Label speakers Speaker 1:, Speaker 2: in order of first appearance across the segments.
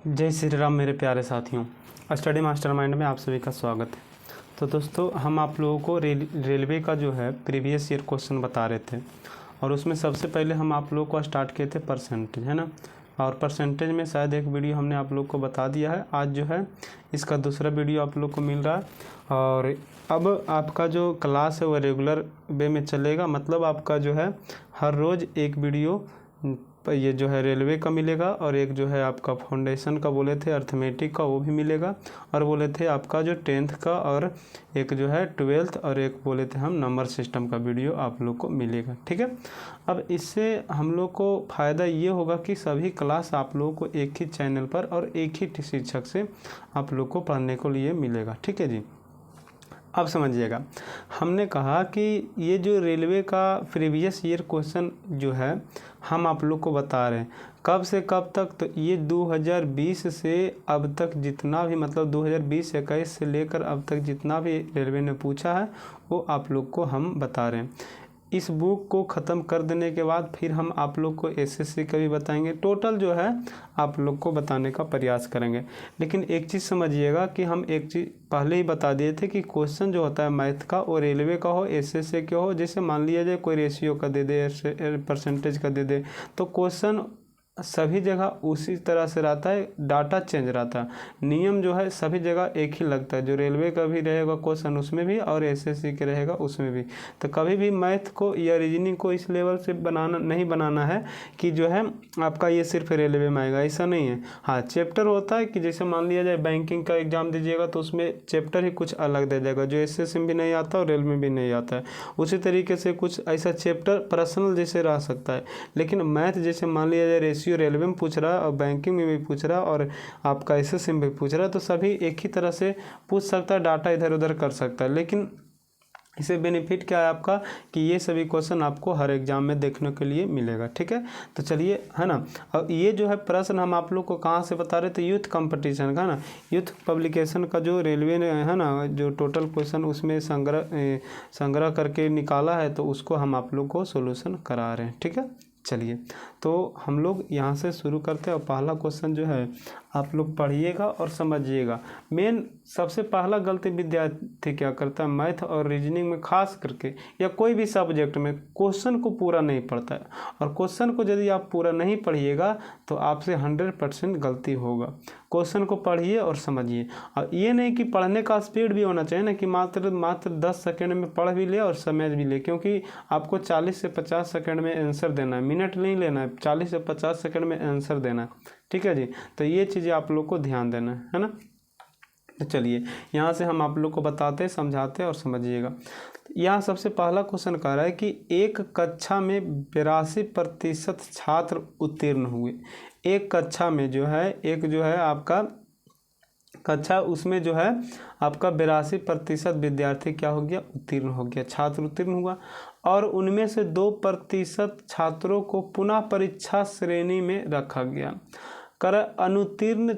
Speaker 1: जय श्री राम मेरे प्यारे साथियों, स्टडी मास्टरमाइंड में आप सभी का स्वागत है। तो दोस्तों, हम आप लोगों को रेलवे का जो है प्रीवियस ईयर क्वेश्चन बता रहे थे और उसमें सबसे पहले हम आप लोगों को स्टार्ट किए थे परसेंटेज, है ना। और परसेंटेज में शायद एक वीडियो हमने आप लोग को बता दिया है। आज जो है इसका दूसरा वीडियो आप लोग को मिल रहा है और अब आपका जो क्लास है वो रेगुलर वे में चलेगा। मतलब आपका जो है हर रोज़ एक वीडियो ये जो है रेलवे का मिलेगा और एक जो है आपका फाउंडेशन का बोले थे अर्थमेटिक का वो भी मिलेगा, और बोले थे आपका जो 10th का, और एक जो है 12th, और एक बोले थे हम नंबर सिस्टम का वीडियो आप लोग को मिलेगा। ठीक है। अब इससे हम लोग को फ़ायदा ये होगा कि सभी क्लास आप लोगों को एक ही चैनल पर और एक ही शिक्षक से आप लोग को पढ़ने को लिए मिलेगा। ठीक है जी। अब समझिएगा, हमने कहा कि ये जो रेलवे का प्रीवियस ईयर क्वेश्चन जो है हम आप लोग को बता रहे हैं कब से कब तक, तो ये 2020 से अब तक जितना भी, मतलब 2020-21 से लेकर अब तक जितना भी रेलवे ने पूछा है वो आप लोग को हम बता रहे हैं। इस बुक को ख़त्म कर देने के बाद फिर हम आप लोग को एसएससी का भी बताएंगे। टोटल जो है आप लोग को बताने का प्रयास करेंगे। लेकिन एक चीज़ समझिएगा कि हम एक चीज़ पहले ही बता दिए थे कि क्वेश्चन जो होता है मैथ का वो रेलवे का हो, एसएससी का हो, जैसे मान लिया जाए कोई रेशियो का दे दे, परसेंटेज का दे दे, तो क्वेश्चन सभी जगह उसी तरह से रहता है, डाटा चेंज रहता है, नियम जो है सभी जगह एक ही लगता है। जो रेलवे का भी रहेगा क्वेश्चन उसमें भी और एसएससी के रहेगा उसमें भी। तो कभी भी मैथ को या रीजनिंग को इस लेवल से नहीं बनाना है कि जो है आपका ये सिर्फ रेलवे में आएगा, ऐसा नहीं है। हाँ, चैप्टर होता है कि जैसे मान लिया जाए बैंकिंग का एग्जाम दीजिएगा तो उसमें चैप्टर ही कुछ अलग दे जाएगा जो एसएससी में भी नहीं आता और रेलवे में भी नहीं आता है। उसी तरीके से कुछ ऐसा चैप्टर पर्सनल जैसे रह सकता है। लेकिन मैथ जैसे मान लिया जाए रेशियो रेलवे में पूछ रहा है और बैंकिंग में भी पूछ रहा है और आपका एसएससी में भी पूछ रहा है, तो सभी एक ही तरह से पूछ सकता है, डाटा इधर उधर कर सकता है। लेकिन इसे बेनिफिट क्या है आपका कि ये सभी क्वेश्चन आपको हर एग्जाम में देखने के लिए मिलेगा। ठीक है। तो चलिए, है ना। और ये जो है प्रश्न हम आप लोग को कहाँ से बता रहे थे, यूथ कंपटीशन का ना, यूथ पब्लिकेशन का जो रेलवे ने है ना जो टोटल क्वेश्चन उसमें संग्रह करके निकाला है, तो उसको हम आप लोग को सोल्यूशन करा रहे हैं। ठीक है। चलिए, तो हम लोग यहाँ से शुरू करते हैं और पहला क्वेश्चन जो है आप लोग पढ़िएगा और समझिएगा। मेन सबसे पहला गलती विद्यार्थी क्या करता है, मैथ और रीजनिंग में खास करके या कोई भी सब्जेक्ट में क्वेश्चन को पूरा नहीं पढ़ता है। और क्वेश्चन को यदि आप पूरा नहीं पढ़िएगा तो आपसे 100% गलती होगा। क्वेश्चन को पढ़िए और समझिए। और ये नहीं कि पढ़ने का स्पीड भी होना चाहिए ना कि मात्र 10 सेकेंड में पढ़ भी ले और समझ भी ले, क्योंकि आपको 40 से 50 सेकेंड में आंसर देना है, मिनट नहीं लेना है, 40 से 50 सेकेंड में आंसर देना है। ठीक है जी। तो ये चीज़ें आप लोग को ध्यान देना है ना। तो चलिए यहाँ से हम आप लोग को बताते समझाते और समझिएगा। यहाँ सबसे पहला क्वेश्चन कह रहा है कि एक कक्षा में 82% छात्र उत्तीर्ण हुए। एक कक्षा में जो है एक जो है आपका कक्षा, उसमें जो है आपका 82% विद्यार्थी क्या हो गया, उत्तीर्ण हो गया, छात्र उत्तीर्ण हुआ। और उनमें से 2% छात्रों को पुनः परीक्षा श्रेणी में रखा गया। कर अनुत्तीर्ण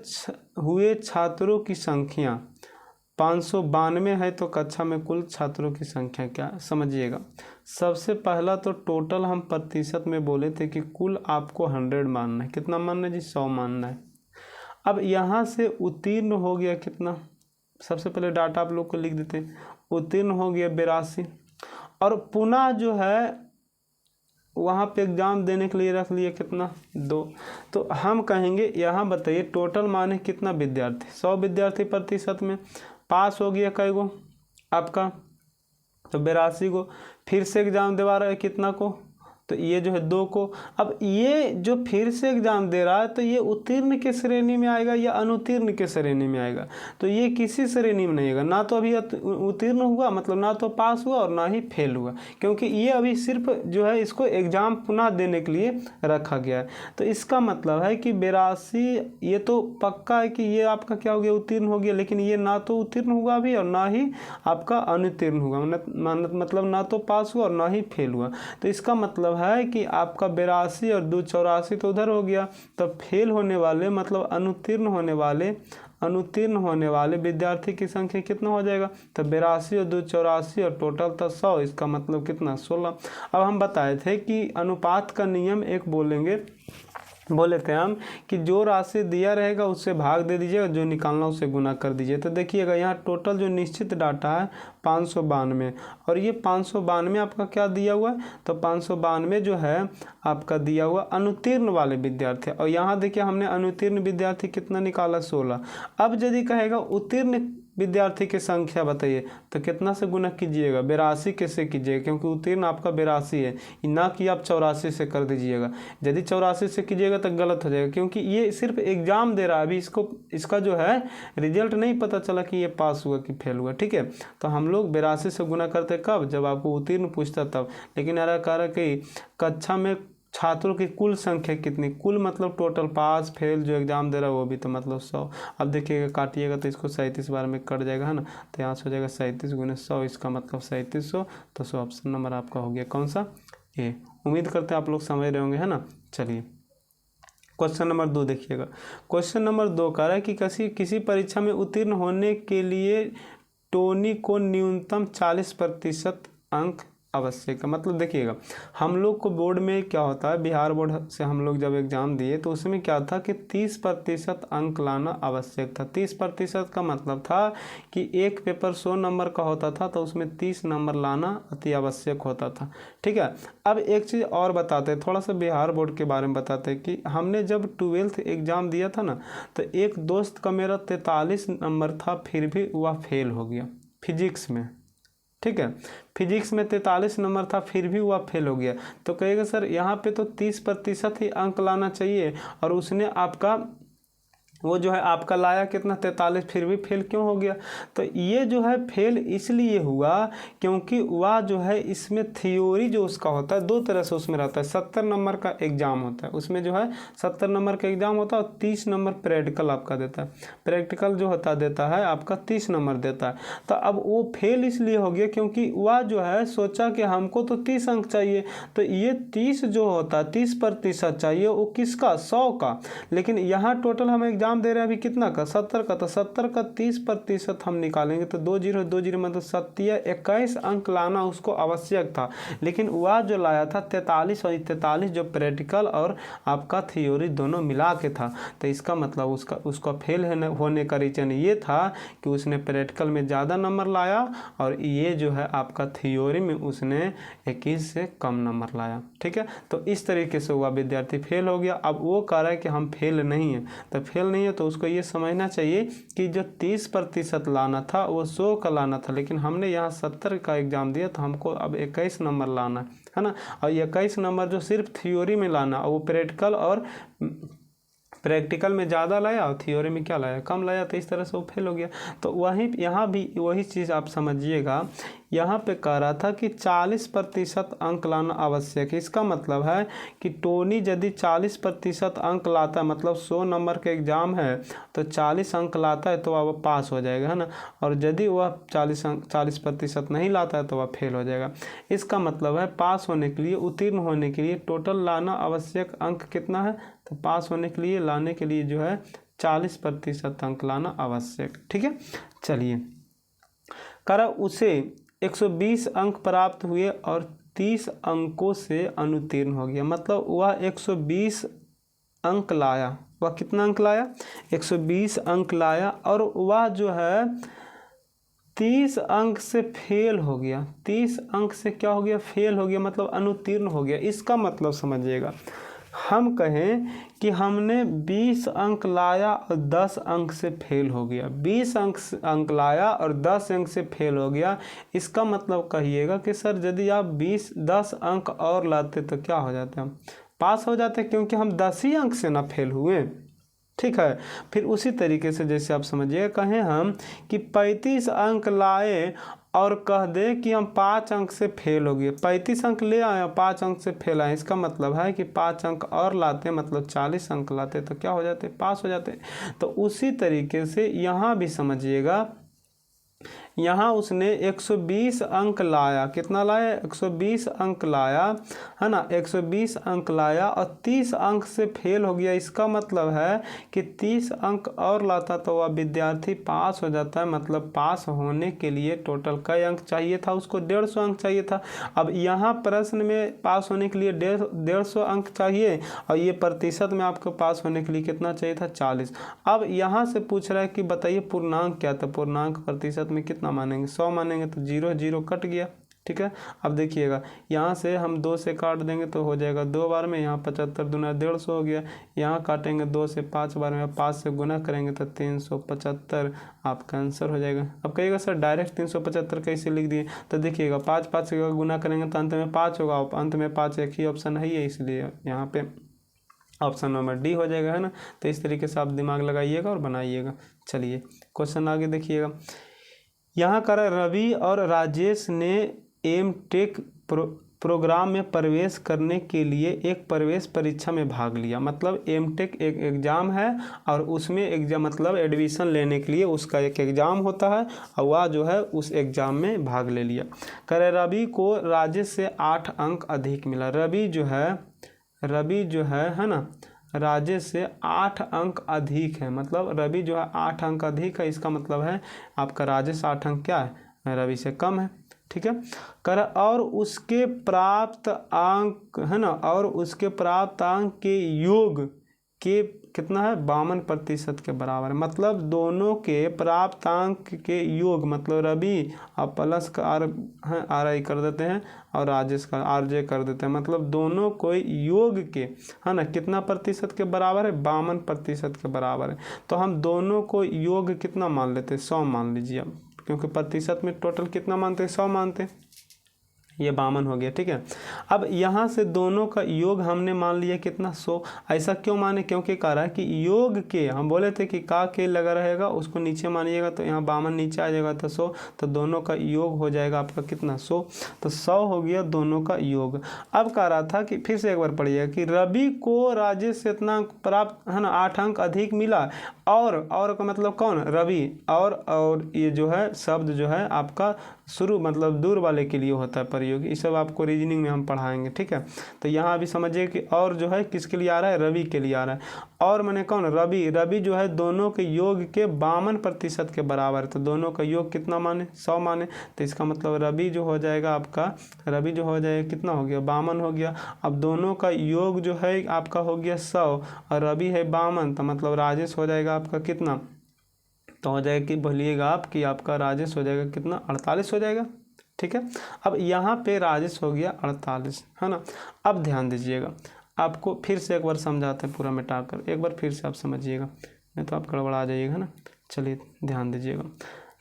Speaker 1: हुए छात्रों की संख्या 592 है, तो कक्षा में कुल छात्रों की संख्या क्या, समझिएगा। सबसे पहला तो टोटल हम प्रतिशत में बोले थे कि कुल आपको 100 मानना है। कितना मानना है जी, 100 मानना है। अब यहाँ से उत्तीर्ण हो गया कितना, सबसे पहले डाटा आप लोग को लिख देते हैं। उत्तीर्ण हो गया 82, और पुनः जो है वहाँ पे एग्ज़ाम देने के लिए रख लिया कितना, 2। तो हम कहेंगे यहाँ बताइए टोटल माने कितना विद्यार्थी, 100 विद्यार्थी प्रतिशत में पास हो गया कई गो आपका, तो 82 को। फिर से एग्ज़ाम दिवा रहा है कितना को, तो ये जो है 2 को। अब ये जो फिर से एग्ज़ाम दे रहा है तो ये उत्तीर्ण के श्रेणी में आएगा या अनुत्तीर्ण के श्रेणी में आएगा, तो ये किसी श्रेणी में नहीं आएगा। ना तो अभी उत्तीर्ण हुआ, मतलब ना तो पास हुआ और ना ही फेल हुआ, क्योंकि ये अभी सिर्फ जो है इसको एग्ज़ाम पुनः देने के लिए रखा गया है। तो इसका मतलब है कि 82 ये तो पक्का है कि ये आपका क्या हो गया, उत्तीर्ण हो गया। लेकिन ये ना तो उत्तीर्ण हुआ अभी और ना ही आपका अनुत्तीर्ण हुआ, मतलब ना तो पास हुआ और ना ही फेल हुआ। तो इसका मतलब है कि आपका 82 और 2 84 तो उधर हो गया। तो फेल होने वाले मतलब अनुत्तीर्ण होने वाले विद्यार्थी की संख्या कितना हो जाएगा, तो 82 और 2 84 और टोटल था 100, इसका मतलब कितना, 16। अब हम बताए थे कि अनुपात का नियम एक बोलेंगे बोले थे हम कि जो राशि दिया रहेगा उससे भाग दे दीजिएगा, जो निकालना उससे गुना कर दीजिए। तो देखिएगा यहाँ टोटल जो निश्चित डाटा है 592, और ये 592 आपका क्या दिया हुआ है, तो 592 जो है आपका दिया हुआ अनुत्तीर्ण वाले विद्यार्थी। और यहाँ देखिए हमने अनुत्तीर्ण विद्यार्थी कितना निकाला 16। अब यदि कहेगा उत्तीर्ण विद्यार्थी की संख्या बताइए, तो कितना से गुना कीजिएगा, 82 कैसे कीजिएगा, क्योंकि उत्तीर्ण आपका 82 है, ना कि आप 84 से कर दीजिएगा। यदि 84 से कीजिएगा तो गलत हो जाएगा, क्योंकि ये सिर्फ एग्जाम दे रहा है, अभी इसका जो है रिजल्ट नहीं पता चला कि ये पास हुआ कि फेल हुआ। ठीक है, तो हम लोग 82 से गुना करते कब, जब आपको उत्तीर्ण पूछता तब। लेकिन यार कह रहा कि कक्षा में छात्रों की कुल संख्या कितनी, कुल मतलब टोटल पास फेल जो एग्जाम दे रहा है वो भी, तो मतलब 100। अब देखिएगा काटिएगा तो इसको 37 बार में कट जाएगा, है ना, तो यहाँ से हो जाएगा 37 गुने 100, इसका मतलब 3700। तो 100 ऑप्शन नंबर आपका हो गया कौन सा, ए। उम्मीद करते हैं आप लोग समझ रहे होंगे, है ना। चलिए क्वेश्चन नंबर 2 देखिएगा। क्वेश्चन नंबर 2 कह रहा है कि किसी परीक्षा में उत्तीर्ण होने के लिए टोनी को न्यूनतम 40% अंक आवश्यक है। मतलब देखिएगा हम लोग को बोर्ड में क्या होता है, बिहार बोर्ड से हम लोग जब एग्ज़ाम दिए तो उसमें क्या था कि 30% अंक लाना आवश्यक था। 30% का मतलब था कि एक पेपर 100 नंबर का होता था तो उसमें 30 नंबर लाना अति आवश्यक होता था। ठीक है, अब एक चीज़ और बताते हैं, थोड़ा सा बिहार बोर्ड के बारे में बताते हैं कि हमने जब 12th एग्ज़ाम दिया था ना, तो एक दोस्त का मेरा 43 नंबर था, फिर भी वह फेल हो गया फिजिक्स में। ठीक है, फिजिक्स में 43 नंबर था, फिर भी वह फेल हो गया। तो कहेगा सर यहाँ पे तो 30% ही अंक लाना चाहिए, और उसने आपका वो जो है आपका लाया कितना 43, फिर भी फेल क्यों हो गया। तो ये जो है फेल इसलिए हुआ क्योंकि वह जो है इसमें थ्योरी जो उसका होता है 2 तरह से उसमें रहता है। 70 नंबर का एग्ज़ाम होता है, उसमें जो है 70 नंबर का एग्ज़ाम होता है, और 30 नंबर प्रैक्टिकल आपका देता है। प्रैक्टिकल जो होता देता है आपका 30 नंबर देता है। तो अब वो फेल इसलिए हो गया क्योंकि वह जो है सोचा कि हमको तो 30 अंक चाहिए, तो ये 30 जो होता है 30% चाहिए वो किसका, 100 का। लेकिन यहाँ टोटल हम एग्जाम दे रहे हैं अभी कितना का, 70 का। तो 70 का 30% हम निकालेंगे तो 2 0 मतलब 21 अंक लाना उसको आवश्यक था। लेकिन वह जो लाया था 43, और 43 जो प्रैक्टिकल और आपका थ्योरी दोनों मिला के था। तो इसका मतलब उसका फेल होने का रीज़न ये था कि उसने प्रैक्टिकल में ज़्यादा नंबर लाया, और ये जो है आपका थ्योरी में उसने 21 से कम नंबर लाया। ठीक है, तो इस तरीके से वह विद्यार्थी फेल हो गया। अब वो कह रहा है कि हम फेल नहीं हैं, तो फेल नहीं है तो उसको ये समझना चाहिए कि जो 30% लाना था वो 100 का लाना था, लेकिन हमने यहाँ 70 का एग्ज़ाम दिया तो हमको अब 21 नंबर लाना है ना। और 21 नंबर जो सिर्फ थ्योरी में लाना, वो प्रैक्टिकल में ज़्यादा लाया और थ्योरी में क्या लाया, कम लाया, तो इस तरह से वो फेल हो गया। तो वहीं यहाँ भी वही चीज़ आप समझिएगा, यहाँ पे कह रहा था कि 40% अंक लाना आवश्यक है। इसका मतलब है कि टोनी यदि 40% अंक लाता है, मतलब 100 नंबर का एग्ज़ाम है तो 40 अंक लाता है तो वह पास हो जाएगा, है ना। और यदि वह 40% नहीं लाता है तो वह फेल हो जाएगा। इसका मतलब है पास होने के लिए, उत्तीर्ण होने के लिए टोटल लाना आवश्यक अंक कितना है, तो पास होने के लिए लाने के लिए जो है 40% अंक लाना आवश्यक। ठीक है, चलिए करा उसे 120 अंक प्राप्त हुए और 30 अंकों से अनुत्तीर्ण हो गया। मतलब वह 120 अंक लाया, वह कितना अंक लाया, 120 अंक लाया, और वह जो है 30 अंक से फेल हो गया। 30 अंक से क्या हो गया, फेल हो गया, मतलब अनुत्तीर्ण हो गया। इसका मतलब समझिएगा, हम कहें कि हमने 20 अंक लाया और 10 अंक से फेल हो गया, 20 अंक लाया और 10 अंक से फेल हो गया। इसका मतलब कहिएगा कि सर यदि आप 10 अंक और लाते तो क्या हो जाता, हम पास हो जाते, क्योंकि हम 10 ही अंक से ना फेल हुए। ठीक है, फिर उसी तरीके से जैसे आप समझिए, कहें हम कि 35 अंक लाए और कह दे कि हम 5 अंक से फेल हो गए, 35 अंक ले आए 5 अंक से फेल आए। इसका मतलब है कि 5 अंक और लाते, मतलब 40 अंक लाते तो क्या हो जाते, पास हो जाते। तो उसी तरीके से यहाँ भी समझिएगा, यहाँ उसने 120 अंक लाया, कितना लाया? 120 अंक लाया, है ना, 120 अंक लाया और 30 अंक से फेल हो गया। इसका मतलब है कि 30 अंक और लाता तो वह विद्यार्थी पास हो जाता है। मतलब पास होने के लिए टोटल कई अंक चाहिए था? उसको 150 अंक चाहिए था। अब यहाँ प्रश्न में पास होने के लिए 150 अंक चाहिए और ये प्रतिशत में आपको पास होने के लिए कितना चाहिए था? 40। अब यहाँ से पूछ रहा है कि बताइए पूर्णांक क्या था? पूर्णांक प्रतिशत में कितना मानेंगे? 100 मानेंगे, तो 0 0 कट गया। ठीक है, अब देखिएगा यहाँ से हम 2 से काट देंगे तो हो जाएगा 2 बार में, यहाँ 75 दूना 150 हो गया। यहाँ काटेंगे 2 से 5 बार में, 5 से गुना करेंगे तो 375 आपका आंसर हो जाएगा। अब कहिएगा सर डायरेक्ट 375 कैसे लिख दिए? तो देखिएगा 5 5 से गुना करेंगे तो अंत में 5 होगा, अंत में 5 एक ही ऑप्शन है, इसलिए यहाँ पे ऑप्शन नंबर डी हो जाएगा, है ना। तो इस तरीके से आप दिमाग लगाइएगा और बनाइएगा। चलिए क्वेश्चन आगे देखिएगा। यहाँ कर रवि और राजेश ने एमटेक प्रोग्राम में प्रवेश करने के लिए एक प्रवेश परीक्षा में भाग लिया। मतलब एमटेक एक एग्ज़ाम है और उसमें एग्जाम मतलब एडमिशन लेने के लिए उसका एक एग्ज़ाम होता है और वह जो है उस एग्ज़ाम में भाग ले लिया। करे रवि को राजेश से 8 अंक अधिक मिला। रवि जो है ना, राजेश से 8 अंक अधिक है। मतलब रवि जो है 8 अंक अधिक है, इसका मतलब है आपका राजेश 8 अंक क्या है? रवि से कम है। ठीक है, कर और उसके प्राप्त अंक, है ना, और उसके प्राप्त अंक के योग के कितना है? 52% के बराबर है। मतलब दोनों के प्राप्त अंक के योग, मतलब रवि आप प्लस का आर आई कर देते हैं और राजेश का आर जे कर देते हैं। मतलब दोनों को योग के, है ना, कितना प्रतिशत के बराबर है? 52% के बराबर है। तो हम दोनों को योग कितना मान लेते हैं? 100 मान लीजिए अब, क्योंकि प्रतिशत में टोटल कितना मानते हैं? 100 मानते हैं। ये 52 हो गया। ठीक है, अब यहाँ से दोनों का योग हमने मान लिया कितना? 100। ऐसा क्यों माने? क्योंकि कह रहा है कि योग के, हम बोले थे कि का के लगा रहेगा उसको नीचे मानिएगा, तो यहाँ 52 नीचे आ जाएगा तो 100, तो दोनों का योग हो जाएगा आपका कितना? 100। तो 100 हो गया दोनों का योग। अब कह रहा था कि फिर से एक बार पढ़िएगा कि रवि को राजेश से इतना अंक प्राप्त, है ना, 8 अंक अधिक मिला। और का मतलब कौन? रवि। और ये जो है शब्द जो है आपका शुरू मतलब दूर वाले के लिए होता है प्रयोग। ये सब आपको रीजनिंग में हम पढ़ाएंगे। ठीक है, तो यहाँ अभी समझिए कि और जो है किसके लिए आ रहा है? रवि के लिए आ रहा है। और मैंने कौन? रवि जो है दोनों के योग के 52% के बराबर है। तो दोनों का योग कितना माने? 100 माने। तो इसका मतलब रवि जो हो जाएगा आपका, रवि जो हो जाएगा कितना हो गया? 52 हो गया। अब दोनों का योग जो है आपका हो गया 100 और रवि है 52, तो मतलब राजेश हो जाएगा आपका कितना? तो हो जाएगा कि बोलिएगा आप कि आपका राजेश हो जाएगा कितना? 48 हो जाएगा। ठीक है, अब यहाँ पे राजेश हो गया 48, है ना। अब ध्यान दीजिएगा, आपको फिर से एक बार समझाते हैं पूरा मिटाकर, एक बार फिर से आप समझिएगा, नहीं तो आप गड़बड़ा जाइएगा ना। चलिए ध्यान दीजिएगा,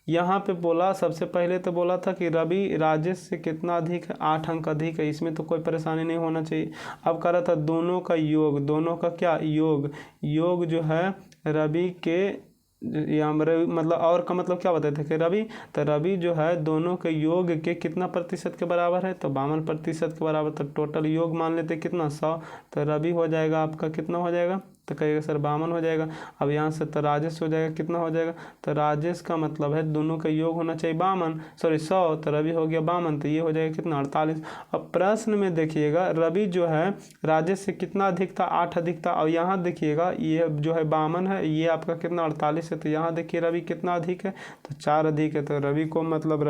Speaker 1: यहाँ पे बोला सबसे पहले तो बोला था कि रवि राजेश से कितना अधिक है? 8 अंक अधिक है। इसमें तो कोई परेशानी नहीं होना चाहिए। अब कह रहा था दोनों का योग, दोनों का क्या योग जो है रवि के या मतलब और का मतलब क्या बताते थे कि रवि, तो रवि जो है दोनों के योग के कितना प्रतिशत के बराबर है? तो 52% के बराबर। तो टोटल योग मान लेते कितना? 100। तो रवि हो जाएगा आपका कितना हो जाएगा? तो कहिएगा सर 52 हो जाएगा। अब यहाँ से तो राजेश हो जाएगा कितना हो जाएगा? तो राजेश का मतलब है दोनों का योग होना चाहिए 100। तो रवि हो गया 52, तो ये हो जाएगा कितना? 48। अब प्रश्न में देखिएगा रवि जो है राजेश से कितना अधिक था? 8 अधिक था। और यहाँ देखिएगा ये जो है 52 है, ये आपका कितना? 48 है। तो यहाँ देखिए रवि कितना अधिक है? तो 4 अधिक है। तो रवि को मतलब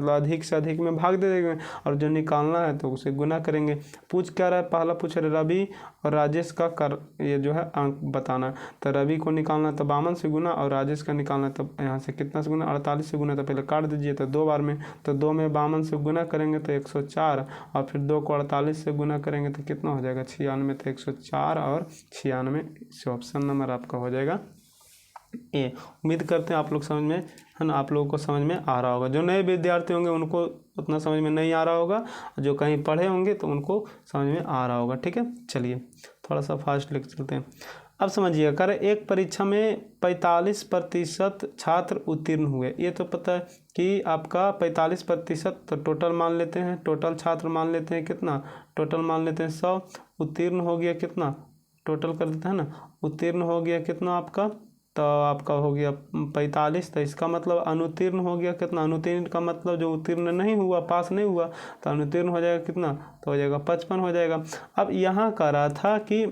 Speaker 1: अधिक से अधिक में भाग दे देंगे और जो निकालना है तो उसे गुना करेंगे। पूछ क्या रहा है? पहला पूछ रहे रवि और राजेश का ये जो है अंक बताना। तो रवि को निकालना तो 52 से गुना और राजेश का निकालना तो यहाँ से कितना से गुना? 48 से गुना। तो पहले काट दीजिए, तो 2 बार में, तो 2 में 52 से गुना करेंगे तो 104 और फिर 2 को 48 से गुना करेंगे तो कितना हो जाएगा? 96। तो 104 और 96 से ऑप्शन नंबर आपका हो जाएगा ए। उम्मीद करते हैं आप लोग समझ में, है ना, आप लोगों को समझ में आ रहा होगा। जो नए विद्यार्थी होंगे उनको उतना समझ में नहीं आ रहा होगा, जो कहीं पढ़े होंगे तो उनको समझ में आ रहा होगा। ठीक है, चलिए थोड़ा सा फास्ट लिख चलते हैं। अब समझिए, कर एक परीक्षा में 45% छात्र उत्तीर्ण हुए। ये तो पता है कि आपका 45%, तो टोटल मान लेते हैं, टोटल छात्र मान लेते हैं कितना? टोटल मान लेते हैं 100। उत्तीर्ण हो गया कितना? टोटल कर देते हैं ना, उत्तीर्ण हो गया कितना आपका? तो आपका हो गया 45। तो इसका मतलब अनुत्तीर्ण हो गया कितना, अनुत्तीर्ण का मतलब जो उत्तीर्ण नहीं हुआ, पास नहीं हुआ, तो अनुत्तीर्ण हो जाएगा कितना, तो हो जाएगा 55 हो जाएगा। अब यहाँ कह रहा था कि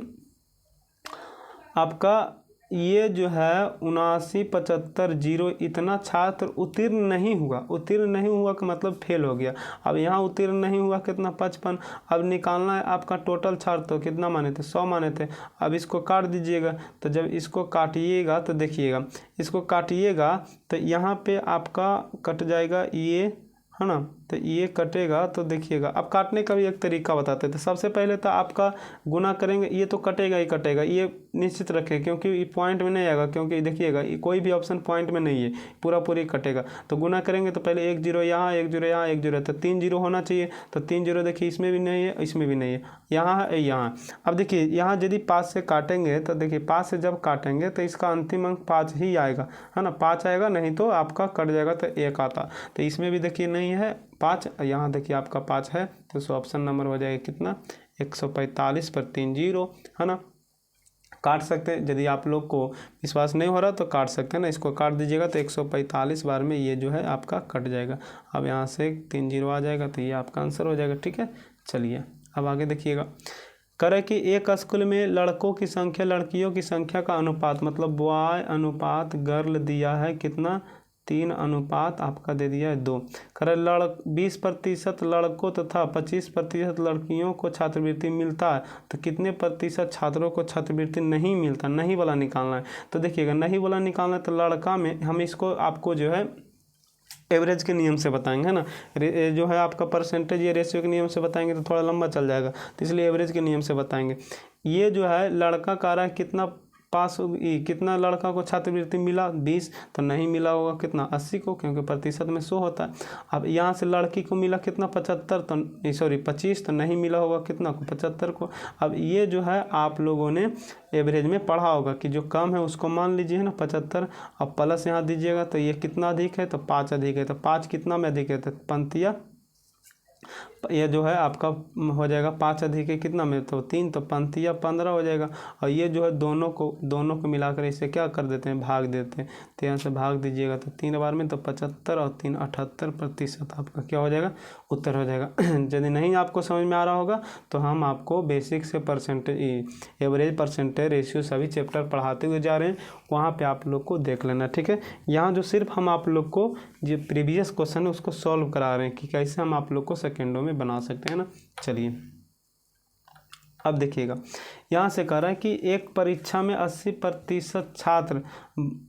Speaker 1: आपका ये जो है 79, 75, 0 इतना छात्र उत्तीर्ण नहीं हुआ। उत्तीर्ण नहीं हुआ का मतलब फेल हो गया। अब यहाँ उत्तीर्ण नहीं हुआ कितना, 55। अब निकालना है आपका टोटल छात्र, तो कितना माने थे, 100 माने थे। अब इसको काट दीजिएगा, तो जब इसको काटिएगा तो देखिएगा, इसको काटिएगा तो यहाँ पे आपका कट जाएगा ये, है ना, तो ये कटेगा। तो देखिएगा, अब काटने का भी एक तरीका बताते थे। सबसे पहले तो आपका गुना करेंगे, ये तो कटेगा ही कटेगा, ये निश्चित रखें, क्योंकि ये पॉइंट में नहीं आएगा, क्योंकि देखिएगा कोई भी ऑप्शन पॉइंट में नहीं है, पूरा पूरी कटेगा। तो गुना करेंगे तो पहले 1 0 यहाँ, 1 0 यहाँ, 1 0, तो 3 0 होना चाहिए। तो 3 0 देखिए इसमें भी नहीं है, इसमें भी नहीं है, यहाँ है, यहाँ। अब देखिए यहाँ यदि 5 से काटेंगे तो देखिए 5 से जब काटेंगे तो इसका अंतिम अंक 5 ही आएगा, है ना, 5 आएगा, नहीं तो आपका कट जाएगा तो 1 आता। तो इसमें भी देखिए नहीं है 5, यहाँ देखिए आपका 5 है, तो ऑप्शन नंबर हो जाएगा कितना, 145 पर 3 0, है ना। काट सकते हैं, यदि आप लोग को विश्वास नहीं हो रहा तो काट सकते हैं ना, इसको काट दीजिएगा तो 145 बार में ये जो है आपका कट जाएगा। अब यहाँ से 3 0 आ जाएगा, तो ये आपका आंसर हो जाएगा। ठीक है, चलिए अब आगे देखिएगा। करें कि एक स्कूल में लड़कों की संख्या लड़कियों की संख्या का अनुपात, मतलब बॉय अनुपात गर्ल दिया है कितना, 3 अनुपात आपका दे दिया है 2। करें 20% लड़कों तथा 25% लड़कियों को छात्रवृत्ति मिलता है, तो कितने प्रतिशत छात्रों को छात्रवृत्ति नहीं मिलता, नहीं वाला निकालना है। तो देखिएगा नहीं वाला निकालना है, तो लड़का में हम इसको आपको जो है एवरेज के नियम से बताएंगे, है ना, जो है आपका परसेंटेज ये रेशियो के नियम से बताएंगे तो थोड़ा लंबा चल जाएगा, तो इसलिए एवरेज के नियम से बताएंगे। ये जो है लड़का कह रहा है कितना पास कितना लड़का को छात्रवृत्ति मिला, 20, तो नहीं मिला होगा कितना, 80 को, क्योंकि प्रतिशत में 100 होता है। अब यहाँ से लड़की को मिला कितना, 75, तो सॉरी 25, तो नहीं मिला होगा कितना को, 75 को। अब ये जो है आप लोगों ने एवरेज में पढ़ा होगा कि जो कम है उसको मान लीजिए, है ना, 75। अब प्लस यहाँ दीजिएगा, तो ये कितना अधिक है, तो 5 अधिक है, तो 5 कितना में अधिक है, तो पंक्तियाँ, ये जो है आपका हो जाएगा 5 अधिक है कितना में, तो 3, तो पंक्तियाँ 15 हो जाएगा। और ये जो है दोनों को मिलाकर इसे क्या कर देते हैं, भाग देते हैं। तो यहाँ से भाग दीजिएगा तो 3 बार में, तो 75 और 3 78% आपका क्या हो जाएगा, उत्तर हो जाएगा। यदि नहीं आपको समझ में आ रहा होगा तो हम आपको बेसिक से परसेंटेज, एवरेज, परसेंटेज, रेशियो सभी चैप्टर पढ़ाते हुए जा रहे हैं, वहाँ पे आप लोग को देख लेना। ठीक है, यहाँ जो सिर्फ हम आप लोग को जो प्रीवियस क्वेश्चन है उसको सॉल्व करा रहे हैं कि कैसे हम आप लोग को सेकेंडों में बना सकते हैं ना। चलिए अब देखिएगा, यहाँ से कह रहा है कि एक परीक्षा में 80% छात्र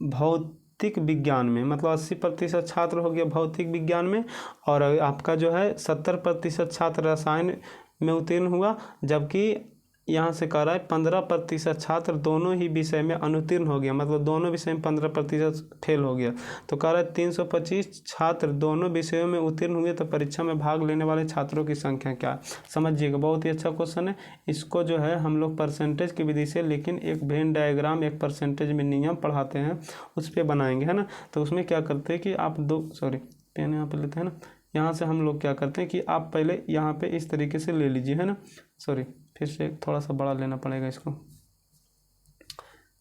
Speaker 1: भौतिक विज्ञान में, मतलब 80% छात्र हो गया भौतिक विज्ञान में, और आपका जो है 70% छात्र रसायन में उत्तीर्ण हुआ, जबकि यहाँ से कह रहा है 15% छात्र दोनों ही विषय में अनुत्तीर्ण हो गया, मतलब दोनों विषय में 15% फेल हो गया। तो कह रहा है 325 छात्र दोनों विषयों में उत्तीर्ण हुए, तो परीक्षा में भाग लेने वाले छात्रों की संख्या क्या है। समझिएगा, बहुत ही अच्छा क्वेश्चन है। इसको जो है हम लोग परसेंटेज की विधि से, लेकिन एक वेन डायग्राम, एक परसेंटेज में नियम पढ़ाते हैं, उस पर बनाएंगे, है ना। तो उसमें क्या करते हैं कि आप पेन यहाँ पर लेते हैं ना, यहाँ से हम लोग क्या करते हैं कि आप पहले यहाँ पे इस तरीके से ले लीजिए, है ना, फिर से थोड़ा सा बड़ा लेना पड़ेगा इसको,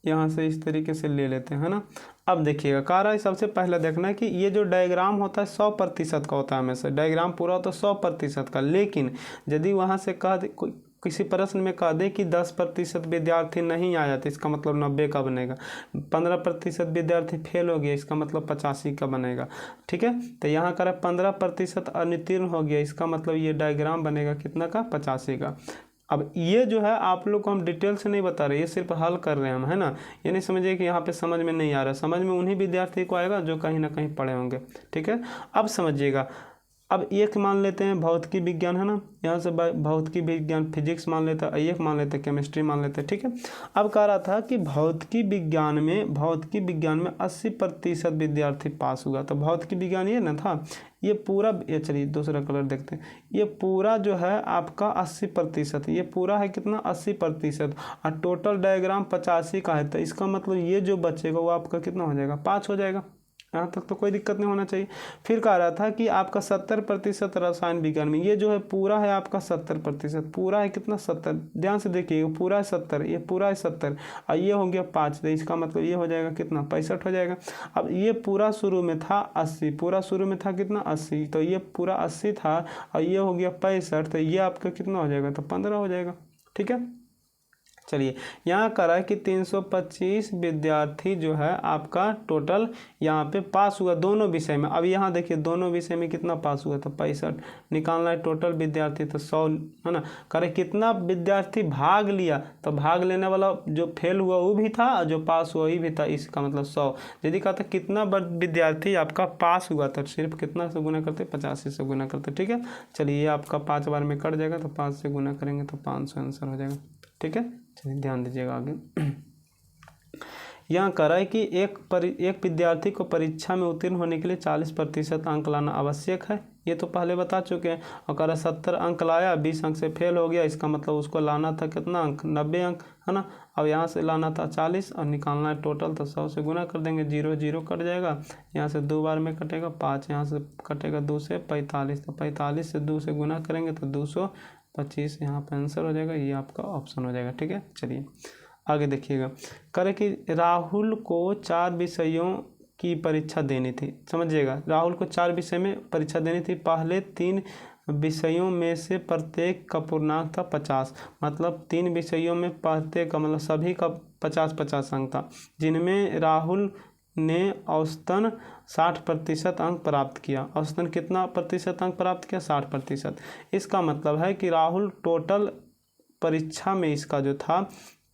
Speaker 1: यहाँ से इस तरीके से ले लेते हैं ना। अब देखिएगा, कह रहा है सबसे पहले देखना है कि ये जो डायग्राम होता है 100% का होता है, हमेशा डायग्राम पूरा होता है 100% का। लेकिन यदि वहाँ से कह दे, किसी प्रश्न में कह दे कि 10% विद्यार्थी नहीं आया, तो इसका मतलब 90 का बनेगा। 15% विद्यार्थी फेल हो गया, इसका मतलब 85 का बनेगा। ठीक है, तो यहाँ कर 15% अनुत्तीर्ण हो गया, इसका मतलब ये डायग्राम बनेगा कितना का, 85 का। अब ये जो है आप लोग को हम डिटेल से नहीं बता रहे, ये सिर्फ हल कर रहे हैं हम, है ना। ये नहीं समझिए कि यहाँ पे समझ में नहीं आ रहा, समझ में उन्हीं विद्यार्थी को आएगा जो कहीं ना कहीं पढ़े होंगे। ठीक है, अब समझिएगा। अब एक मान लेते हैं भौतिकी विज्ञान, है ना, यहाँ से भौतिकी विज्ञान फिजिक्स मान लेते हैं, एक मान लेते हैं केमिस्ट्री मान लेते हैं। ठीक है, अब कह रहा था कि भौतिकी विज्ञान में 80% विद्यार्थी पास हुआ। तो भौतिकी विज्ञान ये ना था, ये पूरा, ये चलिए दूसरा कलर देखते हैं, ये पूरा जो है आपका 80%, ये पूरा है कितना, 80%, और टोटल डायग्राम 85 का है। तो इसका मतलब ये जो बचेगा वो आपका कितना हो जाएगा, 5 हो जाएगा, यहाँ तक तो कोई दिक्कत नहीं होना चाहिए। फिर कह रहा था कि आपका 70% रसायन विज्ञान में, ये जो है पूरा है आपका 70%, पूरा है कितना 70, ध्यान से देखिए पूरा है 70, ये पूरा है 70 और ये हो गया 5, तो इसका मतलब ये हो जाएगा कितना 65 हो जाएगा। अब ये पूरा शुरू में था 80, पूरा शुरू में था कितना 80, तो ये पूरा 80 था और ये हो गया 65, तो ये आपका कितना हो जाएगा, तो 15 हो जाएगा। ठीक है, चलिए यहाँ करा है कि 325 विद्यार्थी जो है आपका टोटल यहाँ पे पास हुआ दोनों विषय में। अब यहाँ देखिए दोनों विषय में कितना पास हुआ, तो 65 निकालना है टोटल विद्यार्थी, तो 100 है ना। करे कितना विद्यार्थी भाग लिया, तो भाग लेने वाला जो फेल हुआ वो भी था और जो पास हुआ वो भी था, इसका मतलब 100। यदि कहते कितना विद्यार्थी आपका पास हुआ, तो सिर्फ कितना से गुना करते, 85 से गुना करते। ठीक है, चलिए ये आपका 5 बार में कट जाएगा, तो 5 से गुना करेंगे तो 500 आंसर हो जाएगा। ठीक है, चलिए ध्यान दीजिएगा आगे। यहाँ करा है कि एक विद्यार्थी को परीक्षा में उत्तीर्ण होने के लिए 40% अंक लाना आवश्यक है, ये तो पहले बता चुके हैं। और करा 70 अंक लाया, 20 अंक से फेल हो गया, इसका मतलब उसको लाना था कितना अंक, 90 अंक, है ना। अब यहाँ से लाना था 40 और निकालना है टोटल, तो 100 से गुना कर देंगे, 0 0 कट जाएगा, यहाँ से 2 बार में कटेगा, 5 यहाँ से कटेगा 2 से 45, तो 45 से 2 से गुना करेंगे तो 225 यहाँ पर आंसर हो जाएगा, ये आपका ऑप्शन हो जाएगा। ठीक है, चलिए आगे देखिएगा। करे कि राहुल को 4 विषयों की परीक्षा देनी थी, समझिएगा राहुल को 4 विषय में परीक्षा देनी थी। पहले 3 विषयों में से प्रत्येक का पूर्णांक था 50, मतलब 3 विषयों में प्रत्येक का मतलब सभी का 50-50 अंक था, जिनमें राहुल ने औसतन 60% अंक प्राप्त किया। औसतन कितना प्रतिशत अंक प्राप्त किया, 60%। इसका मतलब है कि राहुल टोटल परीक्षा में इसका जो था,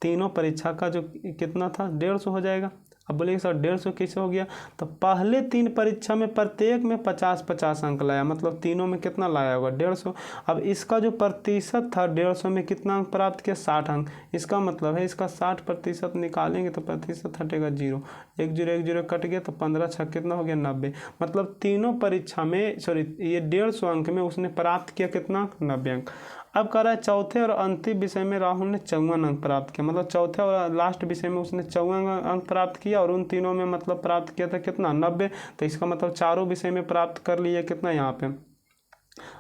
Speaker 1: तीनों परीक्षा का जो कितना था 150 हो जाएगा। अब बोलिए सर 150 कैसे हो गया, तो पहले 3 परीक्षा में प्रत्येक में 50-50 अंक लाया, मतलब तीनों में कितना लाया होगा 150। अब इसका जो प्रतिशत था 150 में कितना अंक प्राप्त किया, 60 अंक। इसका मतलब है इसका 60% निकालेंगे तो प्रतिशत हटेगा 0, 1 0 1 0 कट गया, तो 15 6 कितना हो गया 90। मतलब तीनों परीक्षा में सॉरी ये 150 अंक में उसने प्राप्त किया कितना 90 अंक। अब कह रहा है चौथे और अंतिम विषय में राहुल ने 54 अंक प्राप्त किया, मतलब चौथे और लास्ट विषय में उसने 54 अंक प्राप्त किया और उन तीनों में मतलब प्राप्त किया था कितना 90, तो इसका मतलब चारों विषय में प्राप्त कर लिया कितना यहाँ पे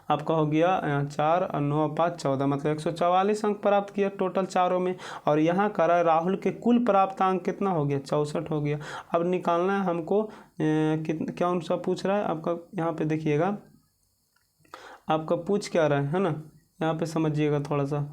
Speaker 1: आपका हो गया 4 और 9 5 14, मतलब 144 अंक प्राप्त किया टोटल चारों में। और यहाँ कह रहा है राहुल के कुल प्राप्त अंक कितना हो गया 64 हो गया। अब निकालना है हमको क्या उनसे पूछ रहा है आपका, यहाँ पे देखिएगा आपका पूछ क्या रहा है ना, यहाँ पे समझिएगा थोड़ा सा।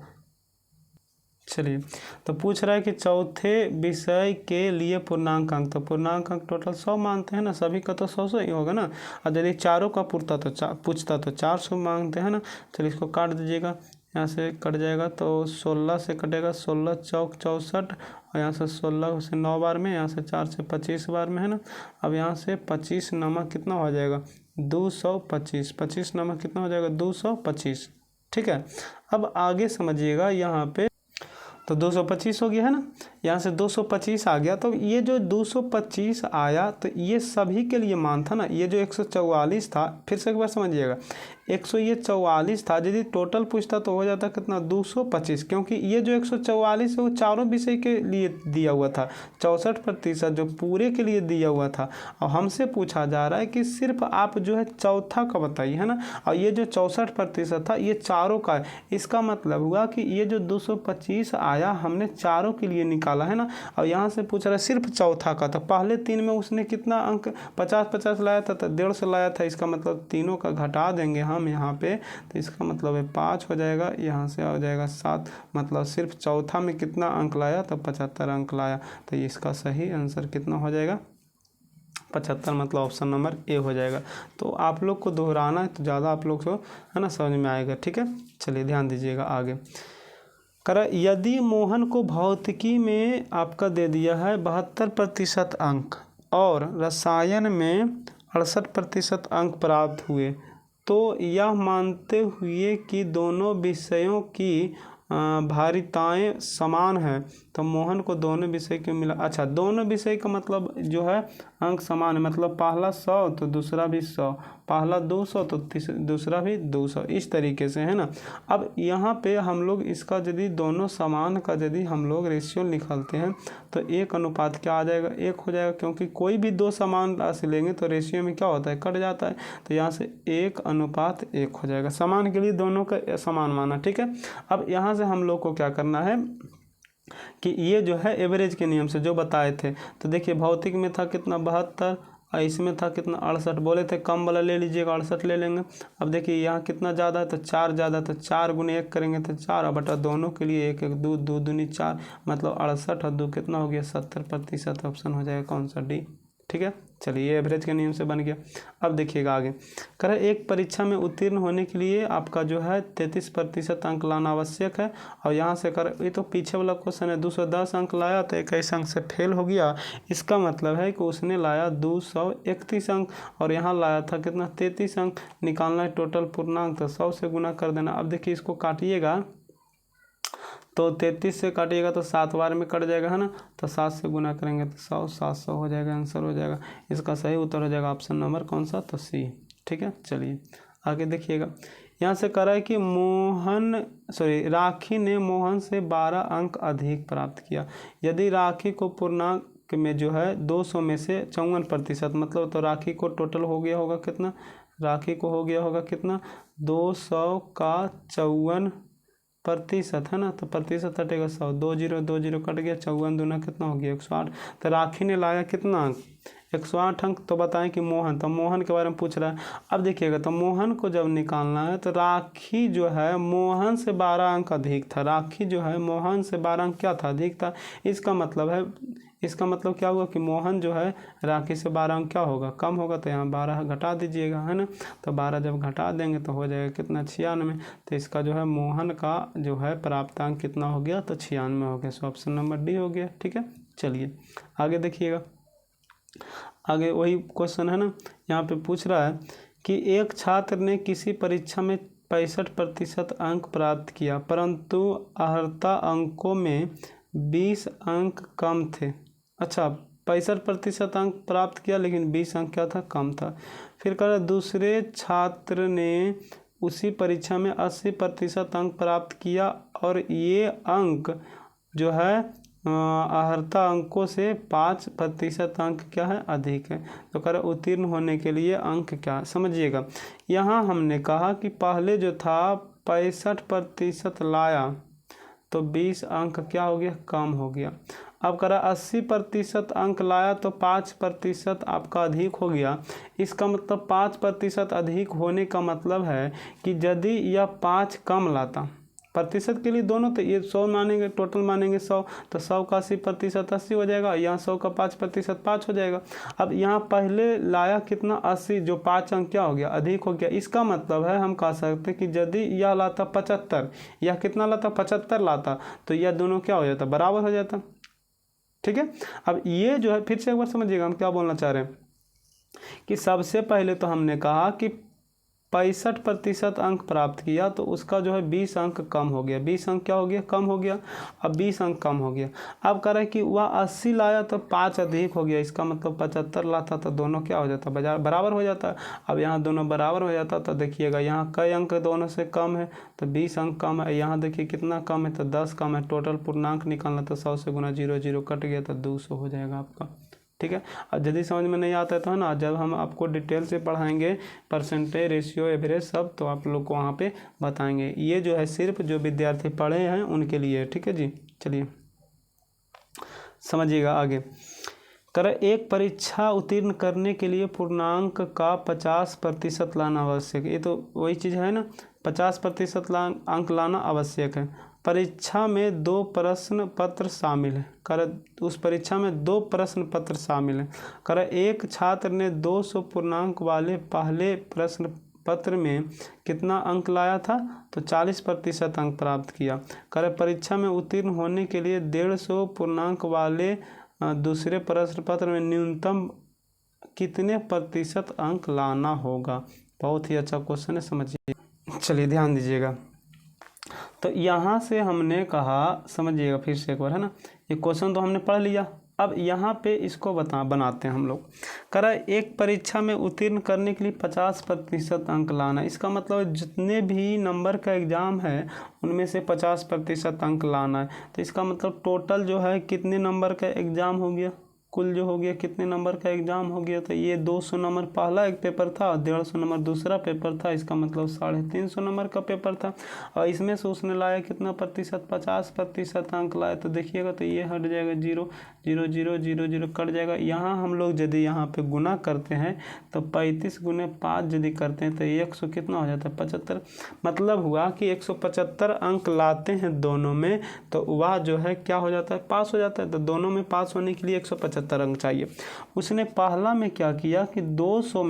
Speaker 1: चलिए तो पूछ रहा है कि चौथे विषय के लिए पूर्णांक अंक, तो पूर्णांक अंक टोटल 100 मानते हैं ना, सभी का तो 100 ही होगा ना। और यदि चारों का पूछता तो 400 मांगते हैं ना। चलिए इसको काट दीजिएगा, यहाँ से कट जाएगा तो 16 से कटेगा, 16 चौक 64 और यहाँ से 16 से 9 बार में, यहाँ से 4 से 25 बार में है ना। अब यहाँ से 25 नमक कितना हो जाएगा 225, 25 नमक कितना हो जाएगा 225। ठीक है, अब आगे समझिएगा यहाँ पे, तो 225 हो गया है ना, यहाँ से 225 आ गया, तो ये जो 225 आया तो ये सभी के लिए मान था ना। ये जो 144 था, फिर से एक बार समझिएगा, 144 था, यदि टोटल पूछता तो हो जाता कितना 225, क्योंकि ये जो 144 है वो चारों विषय के लिए दिया हुआ था, 64% जो पूरे के लिए दिया हुआ था। और हमसे पूछा जा रहा है कि सिर्फ आप जो है चौथा का बताइए, है ना। और ये जो 64% था ये चारों का है, इसका मतलब हुआ कि ये जो 225 आया हमने चारों के लिए निकाला है ना। और यहाँ से पूछ रहा है सिर्फ चौथा का, तो पहले 3 में उसने कितना अंक 50-50 लाया था, तो 150 लाया था, इसका मतलब तीनों का घटा देंगे हम यहाँ पे, तो इसका मतलब है 5 हो जाएगा, यहाँ से हो जाएगा 7, मतलब सिर्फ चौथा में कितना अंक लाया, तो 75 अंक लाया। तो इसका सही आंसर कितना हो जाएगा 75, मतलब ऑप्शन नंबर ए हो जाएगा। तो आप लोग को दोहराना है तो ज़्यादा आप लोग को है ना समझ में आएगा। ठीक है, चलिए ध्यान दीजिएगा आगे। यदि मोहन को भौतिकी में आपका दे दिया है 72% अंक और रसायन में 68% अंक प्राप्त हुए, तो यह मानते हुए कि दोनों विषयों की भारिताएं समान है, तो मोहन को दोनों विषय के मिला, अच्छा दोनों विषय का मतलब जो है अंक समान है, मतलब पहला 100 तो दूसरा भी 100, पहला 200 तो दूसरा भी 200, इस तरीके से, है ना। अब यहाँ पे हम लोग इसका यदि दोनों समान का यदि हम लोग रेशियो निकालते हैं तो 1 अनुपात क्या आ जाएगा, 1 हो जाएगा, क्योंकि कोई भी 2 समान राशि लेंगे तो रेशियो में क्या होता है, कट जाता है। तो यहाँ से 1 अनुपात 1 हो जाएगा, समान के लिए दोनों का समान माना, ठीक है। अब यहाँ से हम लोग को क्या करना है कि ये जो है एवरेज के नियम से जो बताए थे, तो देखिए भौतिक में था कितना 72 और इसमें था कितना 68, बोले थे कम वाला ले लीजिएगा, 68 ले लेंगे। अब देखिए यहाँ कितना ज़्यादा है तो 4 ज़्यादा, तो 4 गुने 1 करेंगे तो 4 बटा दोनों के लिए 1 1 2 2 दूनी 4, मतलब 68 और 2 कितना हो गया 70%। ऑप्शन हो जाएगा कौन सा, डी, ठीक है। चलिए एवरेज के नियम से बन गया। अब देखिएगा आगे कह रहे एक परीक्षा में उत्तीर्ण होने के लिए आपका जो है 33% अंक लाना आवश्यक है। और यहाँ से कर, ये तो पीछे वाला क्वेश्चन है, 210 अंक लाया तो 21 अंक से फेल हो गया। इसका मतलब है कि उसने लाया 231 अंक और यहाँ लाया था कितना 33 अंक। निकालना है टोटल पूर्णांक, तो 100 से गुना कर देना। अब देखिए इसको काटिएगा तो 33 से काटिएगा तो 7 बार में कट जाएगा, है ना। तो 7 से गुना करेंगे तो 100, 700 हो जाएगा, आंसर हो जाएगा। इसका सही उत्तर हो जाएगा ऑप्शन नंबर कौन सा, तो सी, ठीक है। चलिए आगे देखिएगा, यहाँ से कह रहा है कि राखी ने मोहन से 12 अंक अधिक प्राप्त किया। यदि राखी को पूर्णांक में जो है 200 में से 54%, मतलब तो राखी को टोटल हो गया होगा कितना, राखी को हो गया होगा कितना 200 का 54%, है ना। तो प्रतिशत हटेगा 100, 2 0 2 0 कट गया, 54 दूना कितना हो गया 108। तो राखी ने लाया कितना अंक, 108 अंक। तो बताएं कि मोहन, तो मोहन के बारे में पूछ रहा है। अब देखिएगा तो मोहन को जब निकालना है तो राखी जो है मोहन से 12 अंक अधिक था, राखी जो है मोहन से 12 अंक क्या था, अधिक था। इसका मतलब क्या हुआ कि मोहन जो है राखी से 12 अंक क्या होगा, कम होगा। तो यहाँ 12 घटा दीजिएगा, है ना। तो 12 जब घटा देंगे तो हो जाएगा कितना 96। तो इसका जो है मोहन का जो है प्राप्तांक कितना हो गया, तो 96 हो गया। सो ऑप्शन नंबर डी हो गया, ठीक है। चलिए आगे देखिएगा, आगे वही क्वेश्चन है ना, यहाँ पे पूछ रहा है कि एक छात्र ने किसी परीक्षा में 65% अंक प्राप्त किया, परंतु अर्हता अंकों में 20 अंक कम थे। अच्छा, 65% अंक प्राप्त किया लेकिन 20 अंक क्या था, कम था। फिर कह रहा दूसरे छात्र ने उसी परीक्षा में 80% अंक प्राप्त किया और ये अंक जो है अर्हता अंकों से 5% अंक क्या है, अधिक है। तो कह रहा उत्तीर्ण होने के लिए अंक क्या, समझिएगा। यहाँ हमने कहा कि पहले जो था 65% लाया तो 20 अंक क्या हो गया, कम हो गया। अब कह रहा 80% अंक लाया तो 5% आपका अधिक हो गया। इसका मतलब 5% अधिक होने का मतलब है कि यदि यह 5 कम लाता, प्रतिशत के लिए दोनों, तो ये 100 मानेंगे, टोटल मानेंगे 100, तो 100 का 80% 80 हो जाएगा। यहाँ 100 का 5% 5 हो जाएगा। अब यहाँ पहले लाया कितना 80, जो 5 अंक क्या हो गया, अधिक हो गया। इसका मतलब है हम कह सकते हैं कि यदि यह लाता 75, यह कितना लाता 75 लाता, तो यह दोनों क्या हो जाता, बराबर हो जाता, ठीक है। अब ये जो है फिर से एक बार समझिएगा हम क्या बोलना चाह रहे हैं कि सबसे पहले तो हमने कहा कि 65% अंक प्राप्त किया तो उसका जो है 20 अंक कम हो गया, 20 अंक क्या हो गया, कम हो गया। अब 20 अंक कम हो गया। अब कह रहा है कि वह 80 लाया तो 5 अधिक हो गया। इसका मतलब 75 लाता तो दोनों क्या हो जाता, बराबर हो जाता। अब यहाँ दोनों बराबर हो जाता तो देखिएगा यहाँ कई अंक दोनों से कम है, तो 20 अंक कम है। यहाँ देखिए कितना कम है, तो 10 कम है। टोटल पूर्णांक निकालना तो 100 से गुना 0 0 कट गया तो 200 हो जाएगा आपका, ठीक है। अब यदि समझ में नहीं आता है तो है ना, जब हम आपको डिटेल से पढ़ाएंगे परसेंटेज, रेशियो, एवरेज सब, तो आप लोग को वहाँ पे बताएंगे। ये जो है सिर्फ जो विद्यार्थी पढ़े हैं उनके लिए, ठीक है जी। चलिए समझिएगा आगे। कर एक परीक्षा उत्तीर्ण करने के लिए पूर्णांक का 50% लाना आवश्यक है। ये तो वही चीज़ है ना, 50% अंक लाना आवश्यक है। परीक्षा में 2 प्रश्न पत्र शामिल है। कर उस परीक्षा में 2 प्रश्न पत्र शामिल है। कर एक छात्र ने 200 पूर्णांक वाले पहले प्रश्न पत्र में कितना अंक लाया था, तो 40% अंक प्राप्त किया। कर परीक्षा में उत्तीर्ण होने के लिए 150 पूर्णांक वाले दूसरे प्रश्न पत्र में न्यूनतम कितने प्रतिशत अंक लाना होगा। बहुत ही अच्छा क्वेश्चन है, समझिए। चलिए ध्यान दीजिएगा। तो यहाँ से हमने कहा, समझिएगा फिर से एक बार, है ना। ये क्वेश्चन तो हमने पढ़ लिया, अब यहाँ पे इसको बनाते हैं हम लोग। कह रहा है एक परीक्षा में उत्तीर्ण करने के लिए 50% अंक लाना। इसका मतलब जितने भी नंबर का एग्ज़ाम है उनमें से 50% अंक लाना है। तो इसका मतलब टोटल जो है कितने नंबर का एग्ज़ाम हो गया, कुल जो हो गया कितने नंबर का एग्ज़ाम हो गया। तो ये 200 नंबर पहला एक पेपर था, 150 नंबर दूसरा पेपर था। इसका मतलब 350 नंबर का पेपर था। और इसमें से उसने लाया कितना प्रतिशत, 50% अंक लाया। तो देखिएगा तो ये हट जाएगा 0 0 0 0 0 कट जाएगा। यहाँ हम लोग यदि यहाँ पे गुना करते हैं तो 35 गुने 5 यदि करते हैं तो 100 कितना हो जाता है 75। मतलब हुआ कि 175 अंक लाते हैं दोनों में तो वह जो है क्या हो जाता है, पास हो जाता है। तो दोनों में पास होने के लिए 175 अंक चाहिए। उसने पहला में क्या किया कि 200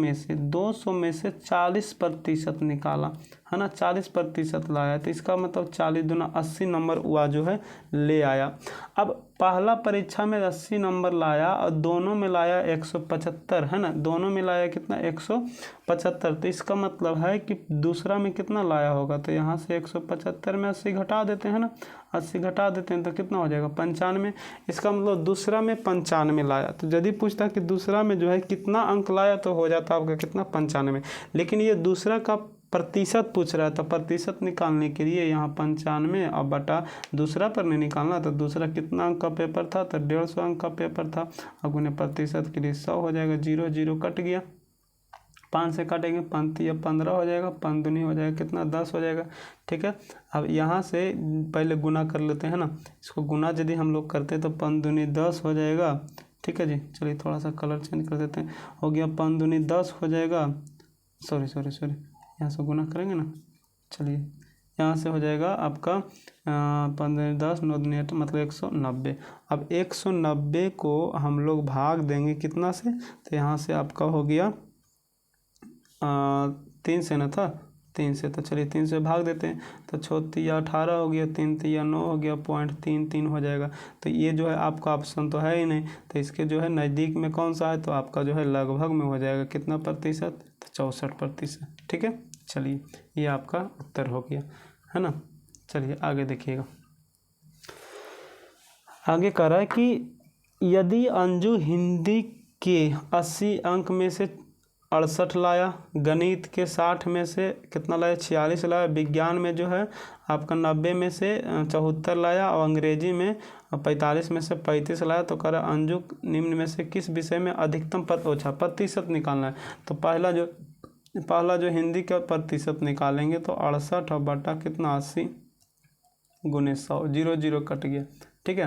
Speaker 1: में से 40% निकाला, है ना, 40% लाया। तो इसका मतलब 40 दूना 80 नंबर हुआ जो है ले आया। अब पहला परीक्षा में 80 नंबर लाया और दोनों में लाया 175, है ना, दोनों में लाया कितना 175। तो इसका मतलब है कि दूसरा में कितना लाया होगा। तो यहाँ से 175 में 80 घटा देते हैं ना, 80 घटा देते हैं तो कितना हो जाएगा 95। इसका मतलब दूसरा में 95 लाया। तो यदि पूछता कि दूसरा में जो है कितना अंक लाया तो हो जाता आपका कितना 95। लेकिन ये दूसरा का प्रतिशत पूछ रहा है तो प्रतिशत निकालने के लिए यहाँ 95 और बटा दूसरा पर नहीं निकालना। तो दूसरा कितना अंक का पेपर था, तो 150 अंक का पेपर था। अब उन्हें प्रतिशत के लिए 100 हो जाएगा, 0 0 कट गया, 5 से काटेंगे 5 या 15 हो जाएगा, 5 दूनी हो जाएगा कितना 10 हो जाएगा। ठीक है, अब यहाँ से पहले गुना कर लेते हैं ना, इसको गुना यदि हम लोग करते तो 5 दूनी 10 हो जाएगा। ठीक है जी, चलिए थोड़ा सा कलर चेंज कर देते हैं। हो गया 5 दूनी 10 हो जाएगा, सॉरी यहाँ से गुना करेंगे ना, चलिए यहाँ से हो जाएगा आपका 15 10 9 दूनी 8 मतलब 190। अब 190 को हम लोग भाग देंगे कितना से, तो यहाँ से आपका हो गया 3 से ना था, 3 से। तो चलिए 3 से भाग देते हैं तो 6 या 18 हो गया, 3 या 9 हो गया, 0.33 हो जाएगा। तो ये जो है आपका ऑप्शन तो है ही नहीं। तो इसके जो है नज़दीक में कौन सा है, तो आपका जो है लगभग में हो जाएगा कितना प्रतिशत, तो 64%। ठीक है, चलिए ये आपका उत्तर हो गया, है ना। चलिए आगे देखिएगा। आगे कह रहा है कि यदि अंजू हिंदी के 80 अंक में से 68 लाया, गणित के 60 में से कितना लाया 46 लाया, विज्ञान में जो है आपका 90 में से 74 लाया और अंग्रेजी में 45 में से 35 लाया। तो कह रहा अंजू निम्न में से किस विषय में अधिकतम प्रतिशत निकालना है। तो पहला जो हिंदी का प्रतिशत निकालेंगे तो 68 और बटा कितना 80 गुने 100, 0 0 कट गया। ठीक है,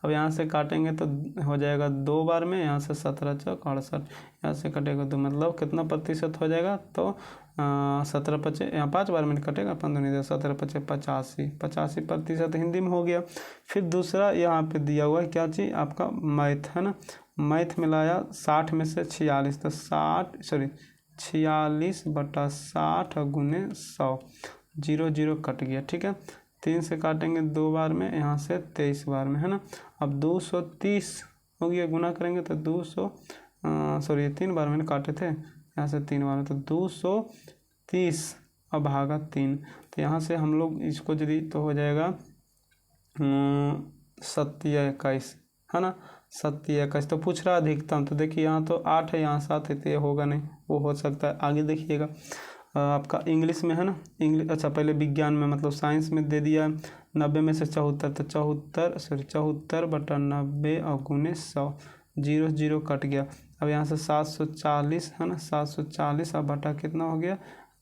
Speaker 1: अब यहाँ से काटेंगे तो हो जाएगा 2 बार में, यहाँ से 17 चौक 68, यहाँ से कटेगा तो मतलब कितना प्रतिशत हो जाएगा, तो 17 25 यहाँ 5 बार में कटेगा, 15 17 25 85% हिंदी में हो गया। फिर दूसरा यहाँ पे दिया हुआ है क्या चीज़ आपका मैथ, है ना, मैथ में लाया 60 में से 46, तो 46 बटा 60 गुने 100, 0 0 कट गया। ठीक है, 3 से काटेंगे 2 बार में, यहाँ से 23 बार में, है ना। अब 230 हो गया, गुना करेंगे तो 3 बार मैंने काटे थे, यहाँ से 3 बार में, तो 230 अब भागा 3। तो यहाँ से हम लोग इसको यदि तो हो जाएगा 7 या 21, है ना, 7 या 21। तो पूछ रहा अधिकतम, तो देखिए यहाँ तो 8 है, यहाँ 7 है, तो ये होगा नहीं, वो हो सकता है। आगे देखिएगा आपका इंग्लिश में है ना, अच्छा पहले विज्ञान में मतलब साइंस में दे दिया 90 में से 74, तो 74 बटा 90 और गुने 100, 0 0 कट गया। अब यहाँ से 740 है ना, 740 और बटा कितना हो गया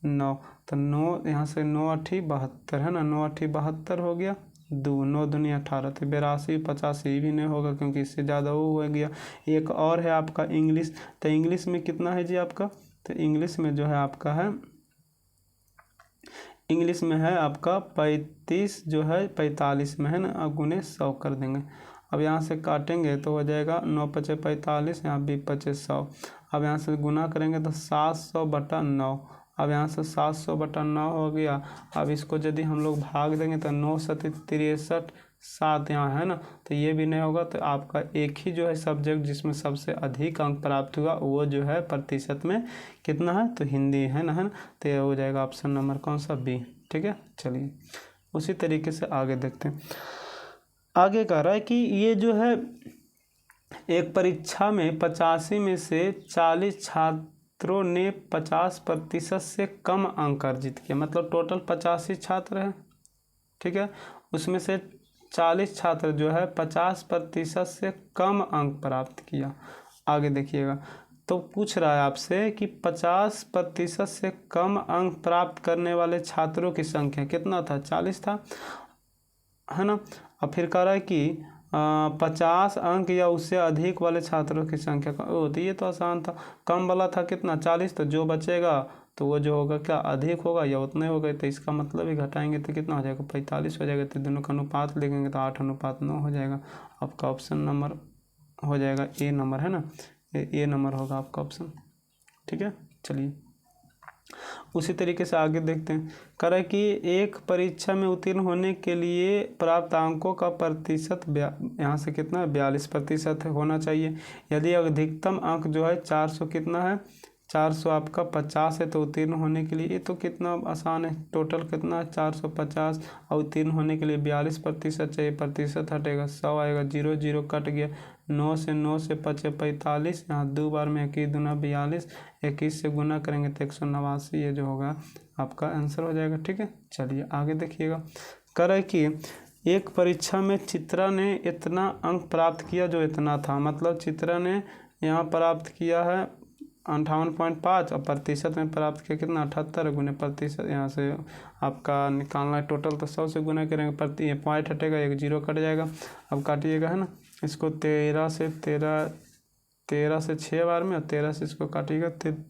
Speaker 1: 9, तो 9 यहाँ से 9 8 72 है ना, 9 8 72 हो गया, 9 दूनी 18, तो 82 85 भी नहीं होगा क्योंकि इससे ज़्यादा वो हो गया। एक और है आपका इंग्लिश, तो इंग्लिश में कितना है जी आपका, तो इंग्लिश में जो है आपका है, इंग्लिश में है आपका 35 जो है 45 में है ना, अब गुने 100 कर देंगे। अब यहाँ से काटेंगे तो हो जाएगा 9 5 45, यहाँ 20 5 100। अब यहाँ से गुना करेंगे तो 700 बटा 9, अब यहाँ से 700 बटा 9 हो गया। अब इसको यदि हम लोग भाग देंगे तो 9 7 63 7 यहाँ है ना, तो ये भी नहीं होगा। तो आपका एक ही जो है सब्जेक्ट जिसमें सबसे अधिक अंक प्राप्त हुआ वो जो है प्रतिशत में कितना है, तो हिंदी है ना, तो ये हो जाएगा ऑप्शन नंबर कौन सा बी। ठीक है, चलिए उसी तरीके से आगे देखते हैं। आगे कह रहा है कि ये जो है एक परीक्षा में 85 में से 40 छात्रों ने 50% से कम अंक अर्जित किया, मतलब टोटल 85 छात्र हैं, ठीक है, उसमें से 40 छात्र जो है 50% से कम अंक प्राप्त किया। आगे देखिएगा, तो पूछ रहा है आपसे कि 50% से कम अंक प्राप्त करने वाले छात्रों की संख्या कितना था, 40 था, है ना। और फिर कह रहा है कि 50 अंक या उससे अधिक वाले छात्रों की संख्या तो ये तो आसान था, कम वाला था कितना 40, तो जो बचेगा तो वो जो होगा क्या अधिक होगा या उतने हो गए, तो इसका मतलब ही घटाएंगे तो कितना हो जाएगा 45 हो जाएगा। तो दोनों का अनुपात लिखेंगे तो 8:9 हो जाएगा। आपका ऑप्शन नंबर हो जाएगा ए नंबर, है ना, ए नंबर होगा आपका ऑप्शन, ठीक है। चलिए उसी तरीके से आगे देखते हैं। कह रहा है कि एक परीक्षा में उत्तीर्ण होने के लिए प्राप्त अंकों का प्रतिशत यहाँ से कितना है 42% होना चाहिए। यदि अधिकतम अंक जो है 400 कितना है 400 आपका 50 है, तो उत्तीर्ण होने के लिए ये तो कितना आसान है, टोटल कितना है 450 और उत्तीर्ण होने के लिए 42% चाहिए, प्रतिशत हटेगा 100 आएगा, 0 0 कट गया, 9 से बचे 45, यहाँ 2 बार में 21 दूना 42, 21 से गुना करेंगे तो 189, ये जो होगा आपका आंसर हो जाएगा, ठीक है। चलिए आगे देखिएगा, कह रहा है कि एक परीक्षा में चित्रा ने इतना अंक प्राप्त किया जो इतना था, मतलब चित्रा ने यहाँ प्राप्त किया है 58.5 और प्रतिशत में प्राप्त किया कितना 78 गुने प्रतिशत, यहाँ से आपका निकालना है टोटल, तो 100 से गुना करेंगे, प्रति पॉइंट हटेगा, एक 0 कट जाएगा। अब काटिएगा, है ना, इसको 13 से 6 बार में और 13 से इसको काटिएगा,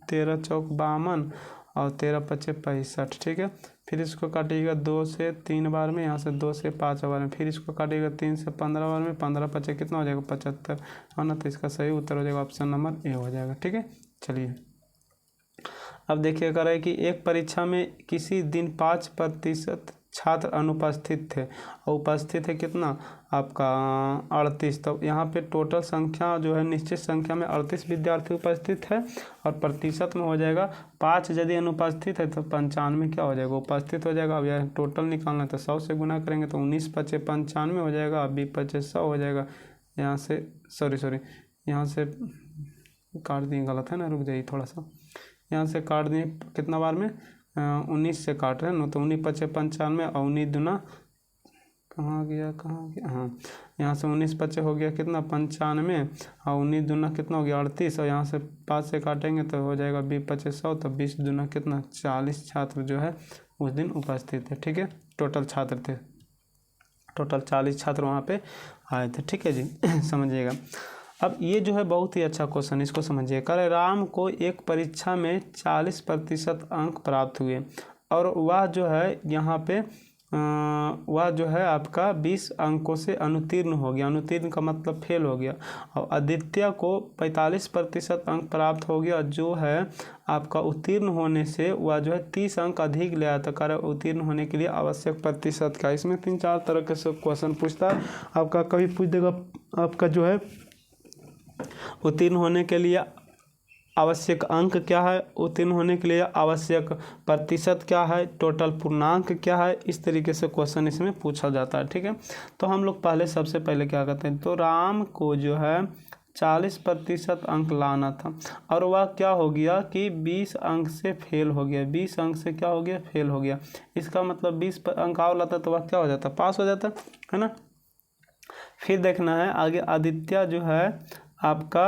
Speaker 1: 13 चौक 52 और 13 पचे 65, ठीक है। फिर इसको काटिएगा 2 से 3 बार में, यहाँ से 2 से 5 बार में, फिर इसको काटिएगा 3 से 15 बार में, 15 पचे कितना हो जाएगा 75, है ना। तो इसका सही उत्तर हो जाएगा ऑप्शन नंबर ए हो जाएगा, ठीक है। चलिए अब देखिए, कह रहा है कि एक परीक्षा में किसी दिन 5% छात्र अनुपस्थित थे और उपस्थित है कितना आपका 38, तो यहाँ पे टोटल संख्या जो है निश्चित संख्या में 38 विद्यार्थी उपस्थित है और प्रतिशत में हो जाएगा 5, यदि अनुपस्थित है तो 95 क्या हो जाएगा उपस्थित हो जाएगा। अब यह टोटल निकालना है तो 100 से गुना करेंगे तो 19 पचे 95 हो जाएगा, 20 पचे 100 हो जाएगा। यहाँ से सॉरी यहाँ से काट दिए, गलत है ना, रुक जाइए थोड़ा सा, यहाँ से काट दिए कितना बार में 19 से काट रहे हैं ना, तो 19 पचे 95 और 19 दूना कहाँ गया हाँ, यहाँ से 19 पचे हो गया कितना 95 और 19 दूना कितना हो गया 38, और यहाँ से 5 से काटेंगे तो हो जाएगा 20 पचे 100, तो 20 दूना कितना 40 छात्र जो है उस दिन उपस्थित थे, ठीक है। टोटल छात्र थे, टोटल 40 छात्र वहाँ पे आए थे, ठीक है जी समझिएगा। अब ये जो है बहुत ही अच्छा क्वेश्चन, इसको समझिए। कह राम को एक परीक्षा में 40% अंक प्राप्त हुए और वह जो है यहाँ पे वह जो है आपका 20 अंकों से अनुत्तीर्ण हो गया, अनुत्तीर्ण का मतलब फेल हो गया। और आदित्य को 45% अंक प्राप्त हो गया, जो है आपका उत्तीर्ण होने से वह जो है 30 अंक अधिक ले आया था। कारण उत्तीर्ण होने के लिए आवश्यक प्रतिशत का, इसमें 3-4 तरह के सब क्वेश्चन पूछता है आपका। कभी पूछ देगा आपका जो है उत्तीर्ण होने के लिए आवश्यक अंक क्या है, उत्तीर्ण होने के लिए आवश्यक प्रतिशत क्या है, टोटल पूर्णांक क्या है, इस तरीके से क्वेश्चन इसमें पूछा जाता है, ठीक है। तो हम लोग पहले सबसे पहले क्या करते हैं, तो राम को जो है 40% अंक लाना था और वह क्या हो गया कि 20 अंक से फेल हो गया, 20 अंक से क्या हो गया फेल हो गया। इसका मतलब 20 अंक और लाता तो वह क्या हो जाता पास हो जाता, है ना। फिर देखना है आगे, आदित्य जो है आपका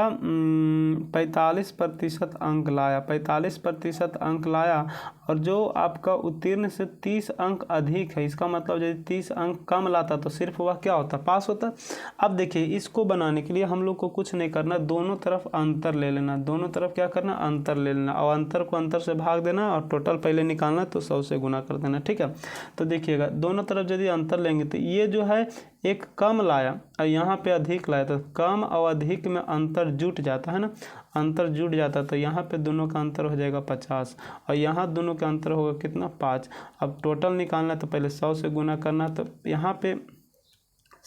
Speaker 1: 45% अंक लाया, 45% अंक लाया और जो आपका उत्तीर्ण से 30 अंक अधिक है, इसका मतलब यदि 30 अंक कम लाता तो सिर्फ वह क्या होता पास होता। अब देखिए इसको बनाने के लिए हम लोग को कुछ नहीं करना, दोनों तरफ अंतर ले लेना, दोनों तरफ क्या करना अंतर ले लेना और अंतर को अंतर से भाग देना और टोटल पहले निकालना तो 100 से गुना कर देना, ठीक है। तो देखिएगा दोनों तरफ यदि अंतर लेंगे तो ये जो है एक कम लाया और यहाँ पे अधिक लाया, तो कम और अधिक में अंतर जुट जाता है ना, अंतर जुट जाता तो यहाँ पे दोनों का अंतर हो जाएगा 50 और यहाँ दोनों का अंतर होगा कितना 5। अब टोटल निकालना तो पहले 100 से गुना करना, तो यहाँ पे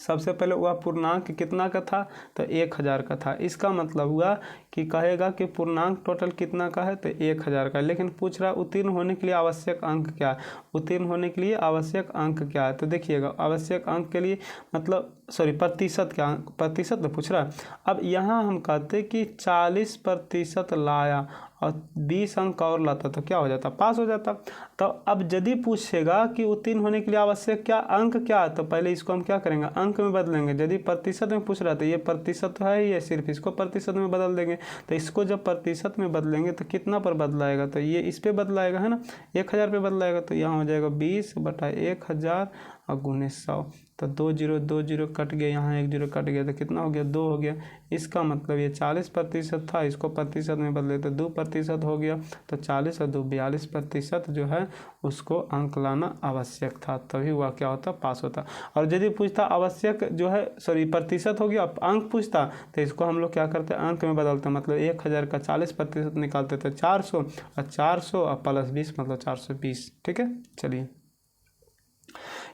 Speaker 1: सबसे पहले वह पूर्णांक कितना का था, तो 1000 का था। इसका मतलब हुआ कि कहेगा कि पूर्णांक टोटल कितना का है, तो 1000 का। लेकिन पूछ रहा उत्तीर्ण होने के लिए आवश्यक अंक क्या है, उत्तीर्ण होने के लिए आवश्यक अंक क्या है। तो देखिएगा आवश्यक अंक के लिए मतलब प्रतिशत क्या, प्रतिशत तो पूछ रहा है। अब यहाँ हम कहते कि 40% लाया और 20 अंक और लाता तो क्या हो जाता, पास हो जाता। तो अब यदि पूछेगा कि उत्तीर्ण होने के लिए आवश्यक क्या अंक क्या है, तो पहले इसको हम क्या करेंगे, अंक में बदलेंगे। यदि प्रतिशत में पूछ रहा था, ये प्रतिशत तो है ही है, सिर्फ इसको प्रतिशत में बदल देंगे। तो इसको जब प्रतिशत में बदलेंगे तो कितना पर बदलाएगा, तो ये इस पे बदलाएगा है ना, 1000 पे बदलाएगा। तो यहाँ हो जाएगा 20/1000 और गुने 100। तो 2 0 2 0 कट गया, यहाँ 1 0 कट गया, तो कितना हो गया, 2 हो गया। इसका मतलब ये 40% था, इसको प्रतिशत में बदले तो 2% हो गया। तो 40 और 2 42% जो है उसको अंक लाना आवश्यक था, तभी वह क्या होता, पास होता। और यदि पूछता आवश्यक जो है प्रतिशत हो गया, अंक पूछता तो इसको हम लोग क्या करते हैं, अंक में बदलते हैं। मतलब 1000 का 40% निकालते थे 400 और 400 और +20 मतलब 420। ठीक है, चलिए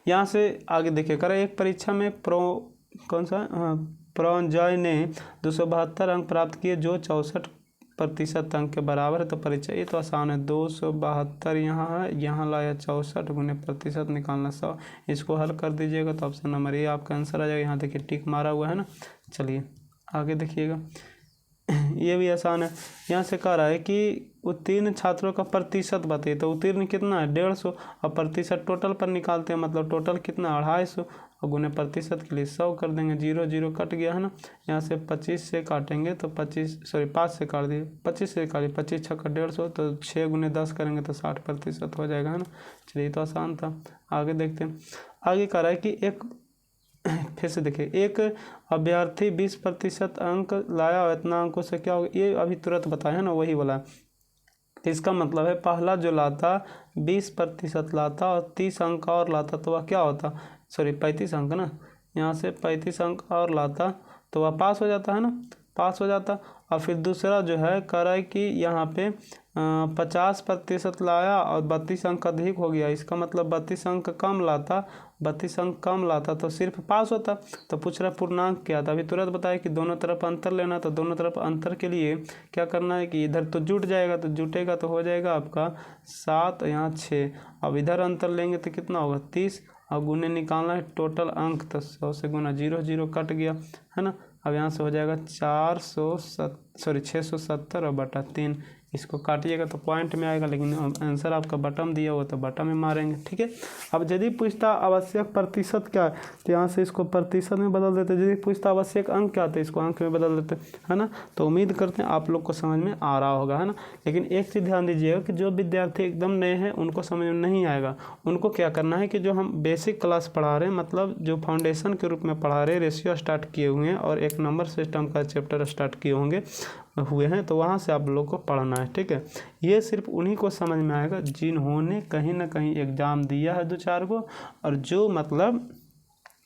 Speaker 1: यहाँ से आगे देखिए। करें एक परीक्षा में प्रोंजॉय ने 272 अंक प्राप्त किए जो 64% अंक के बराबर है। तो परीक्षा ये तो आसान है, 272 यहाँ है, यहाँ लाया 64 गुने प्रतिशत निकालना 100। इसको हल कर दीजिएगा तो ऑप्शन नंबर ए आपका आंसर आ जाएगा। यहाँ देखिए टिक मारा हुआ है ना। चलिए आगे देखिएगा, ये भी आसान है। यहाँ से कह रहा है कि उत्तीर्ण छात्रों का प्रतिशत बताइए। तो उत्तीर्ण कितना है, 150, और प्रतिशत टोटल पर निकालते हैं, मतलब टोटल कितना 250 और गुने प्रतिशत के लिए 100 कर देंगे। 0 0 कट गया है ना। यहाँ से 25 से काटेंगे तो 5 से काट दिए, 25 से काटिए, 25 छक्का 150, तो 6 गुने 10 करेंगे तो 60% हो जाएगा है ना। चलिए तो आसान था। आगे देखते हैं, आगे कह रहा है कि एक फिर से देखिए, एक अभ्यर्थी 20% अंक लाया और इतना अंकों से क्या होगा, ये अभी तुरंत बताया है ना, वही बोला। इसका मतलब है पहला जो लाता 20% लाता और 30 अंक और लाता तो वह क्या होता, 35 अंक ना, यहाँ से 35 अंक और लाता तो वह पास हो जाता है ना, पास हो जाता। और फिर दूसरा जो है कह रहा है कि यहाँ पे 50% लाया और 32 अंक अधिक हो गया। इसका मतलब 32 अंक कम लाता, 32 अंक कम लाता तो सिर्फ पास होता। तो पूछ रहा पूर्णांक क्या था, अभी तुरंत बताया कि दोनों तरफ अंतर लेना। तो दोनों तरफ अंतर के लिए क्या करना है कि इधर तो जुट जाएगा, तो जुटेगा तो हो जाएगा आपका 7, यहाँ 6। अब इधर अंतर लेंगे तो कितना होगा 30, और गुने निकालना है टोटल अंक, तो 100 से गुना 0 0 कट गया है ना। अब यहाँ से हो जाएगा 670 और बटा 3। इसको काटिएगा तो पॉइंट में आएगा, लेकिन आंसर आपका बटम दिया हुआ तो बटम में मारेंगे। ठीक है, अब यदि पूछता आवश्यक प्रतिशत क्या है तो यहाँ से इसको प्रतिशत में बदल देते। यदि पूछता आवश्यक अंक क्या था, इसको अंक में बदल देते है ना। तो उम्मीद करते हैं आप लोग को समझ में आ रहा होगा है ना। लेकिन एक चीज़ ध्यान दीजिएगा कि जो विद्यार्थी एकदम नए हैं उनको समझ में नहीं आएगा, उनको क्या करना है कि जो हम बेसिक क्लास पढ़ा रहे हैं, मतलब जो फाउंडेशन के रूप में पढ़ा रहे हैं, रेशियो स्टार्ट किए हुए हैं और एक नंबर सिस्टम का चैप्टर स्टार्ट किए हुए हैं, तो वहाँ से आप लोग को पढ़ना है। ठीक है, ये सिर्फ उन्हीं को समझ में आएगा जिन्होंने कहीं ना कहीं एग्ज़ाम दिया है 2-4 को, और जो मतलब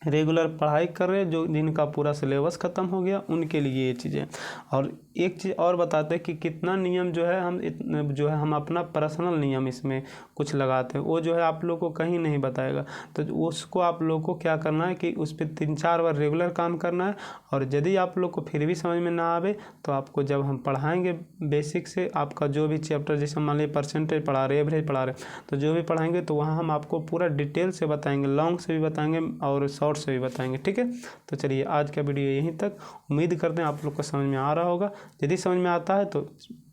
Speaker 1: रेगुलर पढ़ाई कर रहे हैं, जो जिनका पूरा सिलेबस ख़त्म हो गया, उनके लिए ये चीज़ें। और एक चीज़ और बताते हैं कि कितना नियम जो है हम अपना पर्सनल नियम इसमें कुछ लगाते हैं, वो जो है आप लोग को कहीं नहीं बताएगा। तो उसको आप लोग को क्या करना है कि उस पर 3-4 बार रेगुलर काम करना है। और यदि आप लोग को फिर भी समझ में ना आवे तो आपको जब हम पढ़ाएंगे बेसिक से, आपका जो भी चैप्टर, जैसे मान लीजिए परसेंटेज पढ़ा रहे, एवरेज पढ़ा रहे, तो जो भी पढ़ाएंगे तो वहाँ हम आपको पूरा डिटेल से बताएंगे, लॉन्ग से भी बताएंगे और शॉर्ट से भी बताएंगे। ठीक है, तो चलिए आज का वीडियो यहीं तक। उम्मीद करते हैं आप लोग को समझ में आ रहा होगा। यदि समझ में आता है तो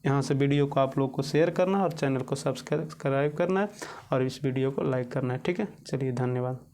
Speaker 1: यहाँ से वीडियो को आप लोग को शेयर करना है और चैनल को सब्सक्राइब करना है और इस वीडियो को लाइक करना है। ठीक है, चलिए धन्यवाद।